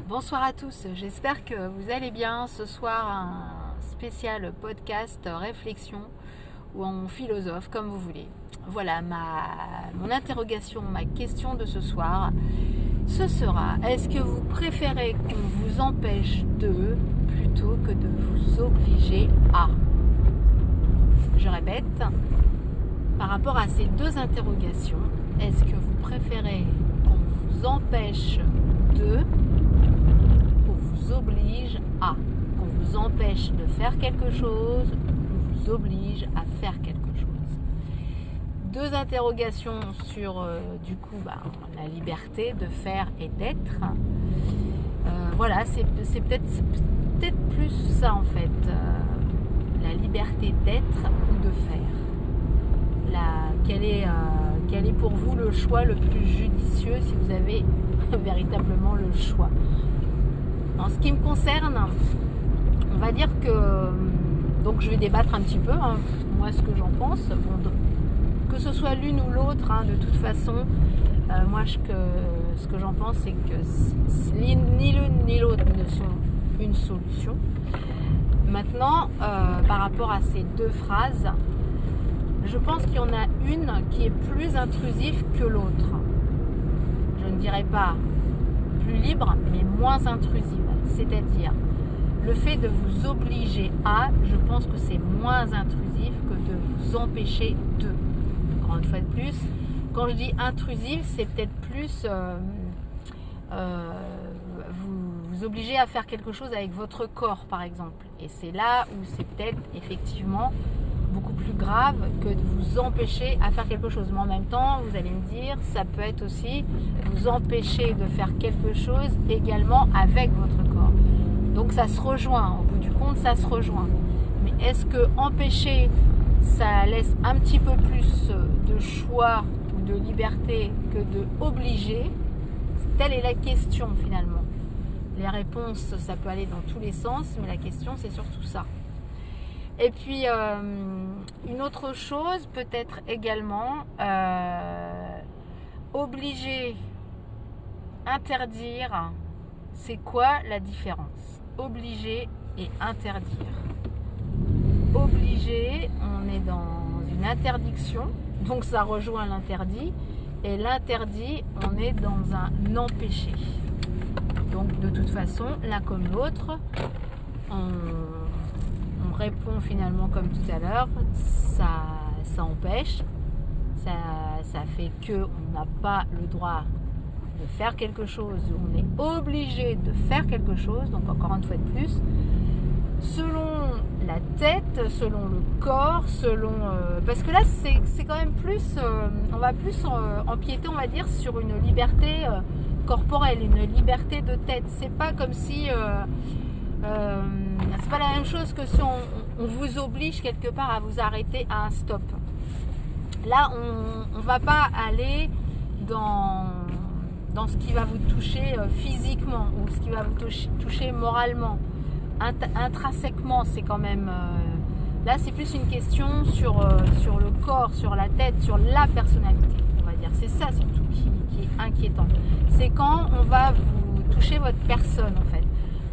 Bonsoir à tous, j'espère que vous allez bien. Ce soir, un spécial podcast réflexion ou en philosophe, comme vous voulez. Voilà, mon interrogation, ma question de ce soir, ce sera: est-ce que vous préférez qu'on vous empêche de plutôt que de vous obliger à? Je répète, par rapport à ces deux interrogations, est-ce que vous préférez qu'on vous empêche de oblige à, qu'on vous empêche de faire quelque chose, qu'on vous oblige à faire quelque chose. Deux interrogations sur la liberté de faire et d'être. Voilà, c'est peut-être plus ça en fait, la liberté d'être ou de faire. Quel est pour vous le choix le plus judicieux si vous avez véritablement le choix? En ce qui me concerne, on va dire que, donc je vais débattre un petit peu, moi ce que j'en pense, que ce soit l'une ou l'autre, de toute façon, moi ce que j'en pense c'est que ni l'une ni l'autre ne sont une solution. Maintenant, par rapport à ces deux phrases, je pense qu'il y en a une qui est plus intrusive que l'autre. Je ne dirais pas plus libre, mais moins intrusive. C'est-à-dire, le fait de vous obliger à, je pense que c'est moins intrusif que de vous empêcher de. Encore une fois de plus, quand je dis intrusif, c'est peut-être plus vous obliger à faire quelque chose avec votre corps, par exemple. Et c'est là où c'est peut-être effectivement beaucoup plus grave que de vous empêcher à faire quelque chose. Mais en même temps, vous allez me dire, ça peut être aussi vous empêcher de faire quelque chose également avec votre corps. Donc ça se rejoint, au bout du compte, ça se rejoint. Mais est-ce que empêcher, ça laisse un petit peu plus de choix ou de liberté que de obliger? Telle est la question finalement. Les réponses, ça peut aller dans tous les sens, mais la question, c'est surtout ça. Et puis, une autre chose, peut-être également, obliger, interdire, c'est quoi la différence? Obliger et interdire. Obliger, on est dans une interdiction, donc ça rejoint l'interdit, et l'interdit, on est dans un empêché. Donc, de toute façon, l'un comme l'autre, on répond finalement comme tout à l'heure, ça empêche, ça fait qu'on n'a pas le droit de faire quelque chose, on est obligé de faire quelque chose, donc encore une fois de plus, selon la tête, selon le corps, parce que là c'est quand même plus, on va plus empiéter, on va dire, sur une liberté corporelle, une liberté de tête. C'est pas comme si... c'est pas la même chose que si on vous oblige quelque part à vous arrêter à un stop. Là, on va pas aller dans ce qui va vous toucher physiquement ou ce qui va vous toucher moralement. Intrinsèquement, c'est quand même... là, c'est plus une question sur le corps, sur la tête, sur la personnalité, on va dire. C'est ça surtout qui est inquiétant. C'est quand on va vous toucher votre personne, en fait.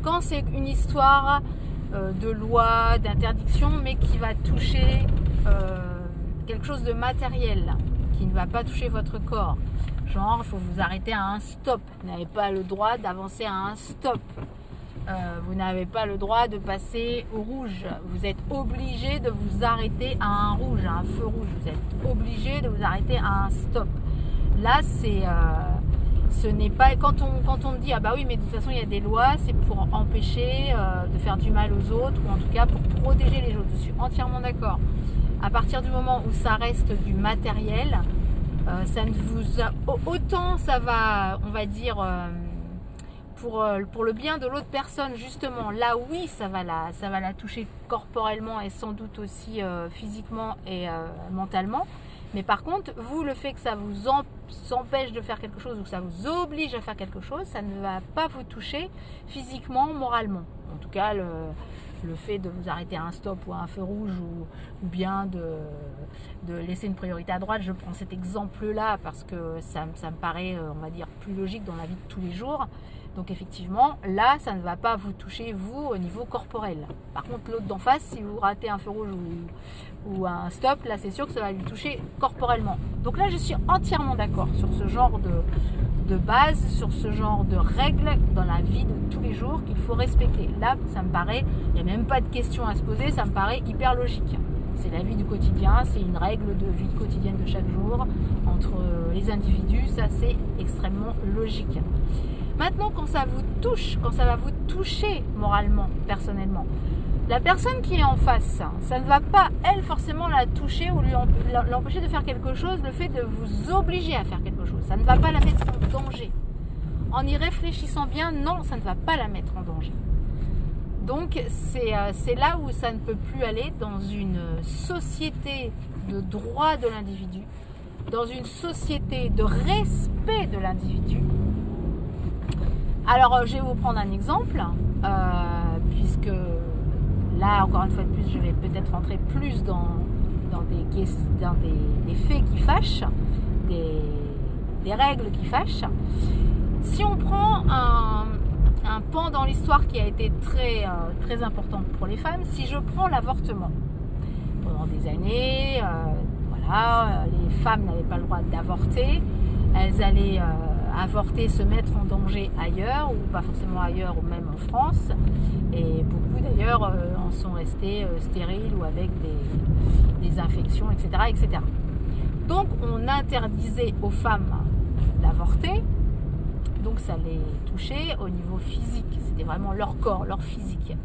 Quand c'est une histoire de loi, d'interdiction, mais qui va toucher quelque chose de matériel, qui ne va pas toucher votre corps. Genre, il faut vous arrêter à un stop. Vous n'avez pas le droit d'avancer à un stop. Vous n'avez pas le droit de passer au rouge. Vous êtes obligé de vous arrêter à un rouge, à un feu rouge. Vous êtes obligé de vous arrêter à un stop. Là, ce n'est pas quand on me dit ah bah oui, mais de toute façon il y a des lois, c'est pour empêcher de faire du mal aux autres, ou en tout cas pour protéger les autres. Je suis entièrement d'accord. À partir du moment où ça reste du matériel, ça ne vous a... autant ça va, on va dire, pour le bien de l'autre personne, justement, là oui, ça va la toucher corporellement et sans doute aussi physiquement et mentalement. Mais par contre, vous, le fait que ça vous empêche de faire quelque chose ou que ça vous oblige à faire quelque chose, ça ne va pas vous toucher physiquement, moralement. En tout cas, le fait de vous arrêter à un stop ou à un feu rouge ou bien de laisser une priorité à droite, je prends cet exemple-là parce que ça me paraît, on va dire, plus logique dans la vie de tous les jours. Donc effectivement, là, ça ne va pas vous toucher, vous, au niveau corporel. Par contre, l'autre d'en face, si vous ratez un feu rouge ou un stop, là, c'est sûr que ça va lui toucher corporellement. Donc là, je suis entièrement d'accord sur ce genre de base, sur ce genre de règles dans la vie de tous les jours qu'il faut respecter. Là, ça me paraît, il n'y a même pas de question à se poser, ça me paraît hyper logique. C'est la vie du quotidien, c'est une règle de vie quotidienne de chaque jour entre les individus, ça c'est extrêmement logique. Maintenant, quand ça vous touche, quand ça va vous toucher moralement, personnellement, la personne qui est en face, ça ne va pas, elle, forcément la toucher ou l'empêcher de faire quelque chose, le fait de vous obliger à faire quelque chose. Ça ne va pas la mettre en danger. En y réfléchissant bien, non, ça ne va pas la mettre en danger. Donc, c'est là où ça ne peut plus aller dans une société de droit de l'individu, dans une société de respect de l'individu. Alors, je vais vous prendre un exemple, puisque là, encore une fois de plus, je vais peut-être rentrer plus dans des faits qui fâchent, des règles qui fâchent. Si on prend un pan dans l'histoire qui a été très important pour les femmes, si je prends l'avortement, pendant des années, les femmes n'avaient pas le droit d'avorter, elles allaient avorter, se mettre en danger ailleurs, ou pas forcément ailleurs, ou même en France, et beaucoup d'ailleurs en sont restées stériles ou avec des infections, etc., etc. Donc on interdisait aux femmes d'avorter, donc ça les touchait au niveau physique, c'était vraiment leur corps, leur physique.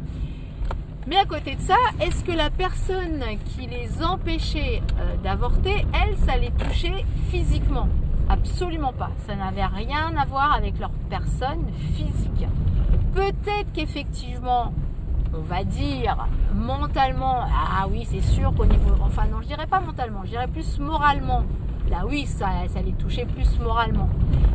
Mais à côté de ça, est-ce que la personne qui les empêchait d'avorter, elle, ça les touchait physiquement? Absolument pas. Ça n'avait rien à voir avec leur personne physique. Peut-être qu'effectivement, on va dire mentalement, ah oui, c'est sûr qu'au niveau... Enfin non, je dirais pas mentalement, je dirais plus moralement. Là oui, ça les touchait plus moralement.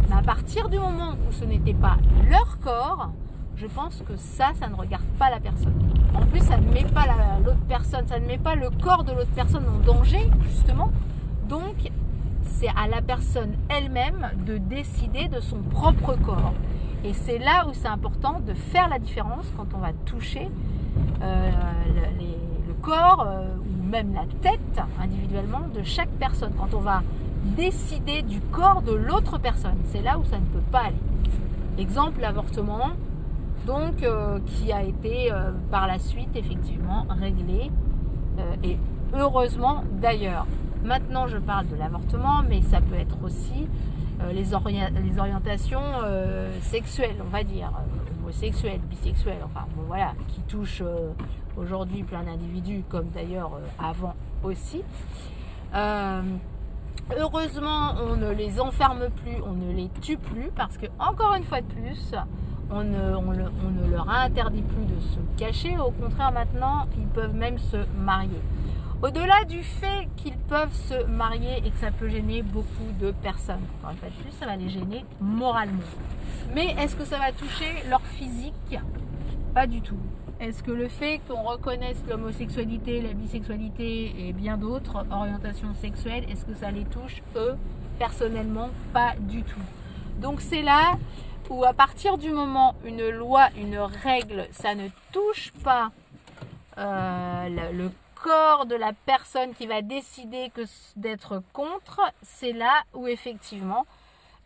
Mais à partir du moment où ce n'était pas leur corps, je pense que ça ne regarde pas la personne. En plus, ça ne met pas l'autre personne, ça ne met pas le corps de l'autre personne en danger, justement. Donc, c'est à la personne elle-même de décider de son propre corps. Et c'est là où c'est important de faire la différence quand on va toucher le corps ou même la tête individuellement de chaque personne. Quand on va décider du corps de l'autre personne, c'est là où ça ne peut pas aller. Exemple, l'avortement, donc qui a été par la suite effectivement réglé et heureusement d'ailleurs. Maintenant, je parle de l'avortement, mais ça peut être aussi les orientations sexuelles, on va dire, homosexuelles, bisexuelles, enfin bon, voilà, qui touchent aujourd'hui plein d'individus, comme d'ailleurs avant aussi. Heureusement, on ne les enferme plus, on ne les tue plus, parce que encore une fois de plus, on ne leur interdit plus de se cacher. Au contraire, maintenant, ils peuvent même se marier. Au-delà du fait qu'ils peuvent se marier et que ça peut gêner beaucoup de personnes, encore une fois de plus, ça va les gêner moralement. Mais est-ce que ça va toucher leur physique? Pas du tout. Est-ce que le fait qu'on reconnaisse l'homosexualité, la bisexualité et bien d'autres orientations sexuelles, est-ce que ça les touche eux, personnellement? Pas du tout. Donc c'est là où à partir du moment où une loi, une règle, ça ne touche pas le corps de la personne qui va décider d'être contre, c'est là où effectivement,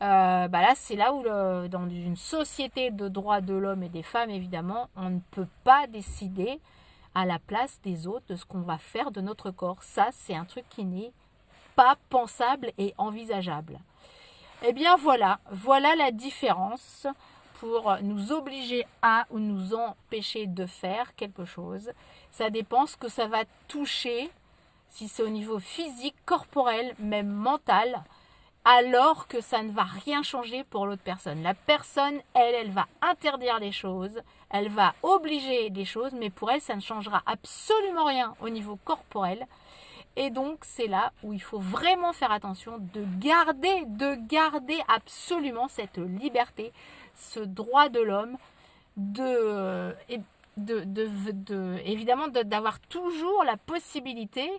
c'est là où dans une société de droits de l'homme et des femmes, évidemment, on ne peut pas décider à la place des autres de ce qu'on va faire de notre corps. Ça, c'est un truc qui n'est pas pensable et envisageable. Eh bien voilà la différence pour nous obliger à ou nous empêcher de faire quelque chose. Ça dépend ce que ça va toucher, si c'est au niveau physique, corporel, même mental, alors que ça ne va rien changer pour l'autre personne. La personne, elle va interdire les choses, elle va obliger des choses, mais pour elle, ça ne changera absolument rien au niveau corporel. Et donc, c'est là où il faut vraiment faire attention de garder absolument cette liberté, ce droit de l'homme, évidemment d'avoir toujours la possibilité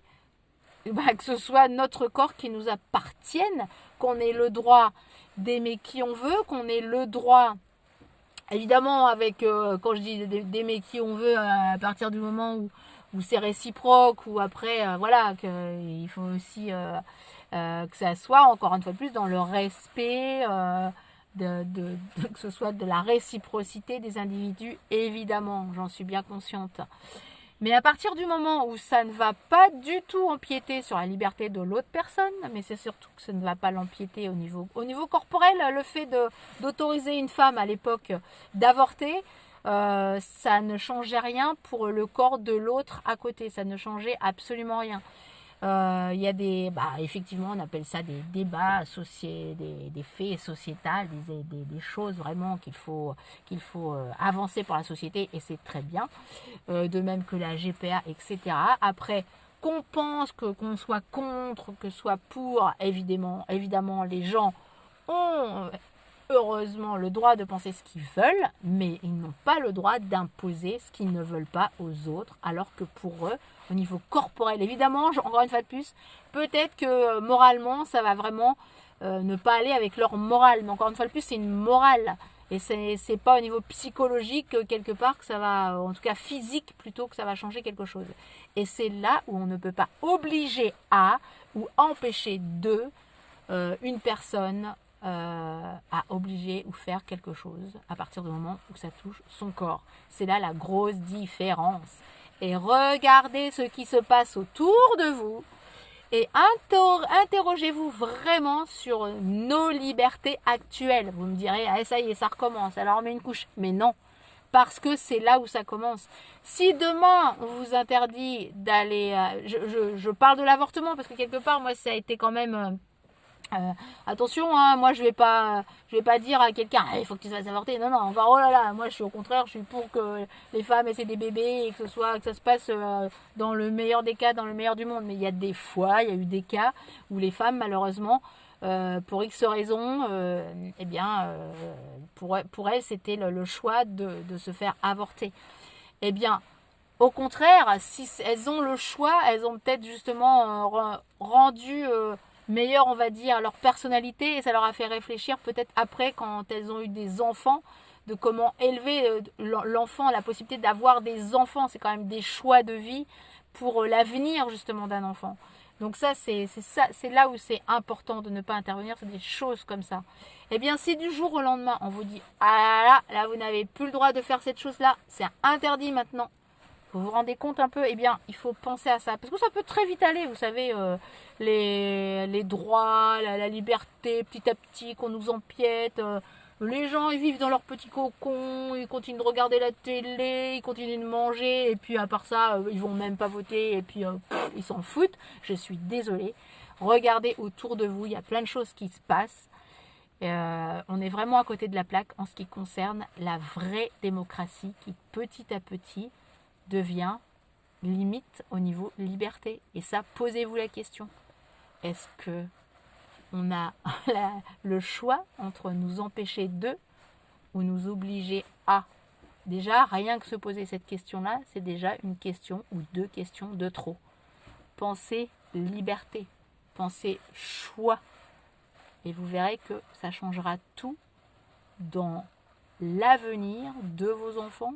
que ce soit notre corps qui nous appartienne, qu'on ait le droit d'aimer qui on veut, qu'on ait le droit évidemment, avec, quand je dis d'aimer qui on veut, à partir du moment où c'est réciproque, ou après, voilà, il faut aussi que ça soit, encore une fois de plus, dans le respect, que ce soit de la réciprocité des individus, évidemment, j'en suis bien consciente. Mais à partir du moment où ça ne va pas du tout empiéter sur la liberté de l'autre personne, mais c'est surtout que ça ne va pas l'empiéter au niveau corporel, le fait d'autoriser une femme à l'époque d'avorter, ça ne changeait rien pour le corps de l'autre à côté, ça ne changeait absolument rien. Il y a effectivement, on appelle ça des débats associés, des faits sociétals, des choses vraiment qu'il faut avancer pour la société, et c'est très bien. De même que la GPA, etc. Après, qu'on pense qu'on soit contre, que soit pour, évidemment, les gens ont heureusement le droit de penser ce qu'ils veulent, mais ils n'ont pas le droit d'imposer ce qu'ils ne veulent pas aux autres, alors que pour eux, au niveau corporel, évidemment, encore une fois de plus, peut-être que moralement, ça va vraiment ne pas aller avec leur morale, mais encore une fois de plus, c'est une morale, et c'est pas au niveau psychologique, quelque part, que ça va, en tout cas physique, plutôt que ça va changer quelque chose. Et c'est là où on ne peut pas obliger à, ou empêcher de, une personne à obliger ou faire quelque chose à partir du moment où ça touche son corps. C'est là la grosse différence. Et regardez ce qui se passe autour de vous et interrogez-vous vraiment sur nos libertés actuelles. Vous me direz, ah, ça y est, ça recommence, alors on met une couche. Mais non, parce que c'est là où ça commence. Si demain on vous interdit d'aller... je parle de l'avortement parce que quelque part, moi, ça a été quand même... attention, hein, moi je vais pas dire à quelqu'un il faut que tu te fasses avorter. Non, encore oh là là, moi je suis au contraire, je suis pour que les femmes essaient des bébés et que ça se passe dans le meilleur des cas, dans le meilleur du monde. Mais il y a eu des cas où les femmes malheureusement pour X raisons, pour elles c'était le choix de se faire avorter. Eh bien, au contraire, si elles ont le choix, elles ont peut-être justement rendu meilleure, on va dire, leur personnalité, et ça leur a fait réfléchir peut-être après, quand elles ont eu des enfants, de comment élever l'enfant, la possibilité d'avoir des enfants. C'est quand même des choix de vie pour l'avenir justement d'un enfant. Donc ça, c'est là où c'est important de ne pas intervenir, c'est des choses comme ça. Eh bien, si du jour au lendemain, on vous dit « Ah là, vous n'avez plus le droit de faire cette chose-là, c'est interdit maintenant », vous vous rendez compte un peu, eh bien, il faut penser à ça. Parce que ça peut très vite aller, vous savez, les droits, la liberté, petit à petit, qu'on nous empiète. Les gens, ils vivent dans leur petit cocon, ils continuent de regarder la télé, ils continuent de manger, et puis à part ça, ils vont même pas voter, et puis ils s'en foutent. Je suis désolée. Regardez autour de vous, il y a plein de choses qui se passent. On est vraiment à côté de la plaque en ce qui concerne la vraie démocratie qui, petit à petit, devient limite au niveau liberté. Et ça, posez-vous la question. Est-ce que on a le choix entre nous empêcher de ou nous obliger à? Déjà, rien que se poser cette question-là, c'est déjà une question ou deux questions de trop. Pensez liberté, pensez choix. Et vous verrez que ça changera tout dans l'avenir de vos enfants.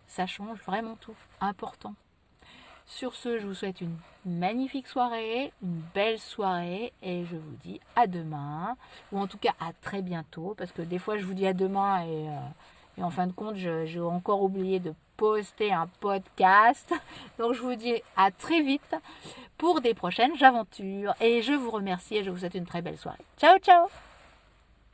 Ça change vraiment tout. Important. Sur ce, je vous souhaite une magnifique soirée, une belle soirée, et je vous dis à demain, ou en tout cas à très bientôt, parce que des fois je vous dis à demain et en fin de compte j'ai encore oublié de poster un podcast. Donc je vous dis à très vite pour des prochaines aventures, et je vous remercie et je vous souhaite une très belle soirée. Ciao ciao.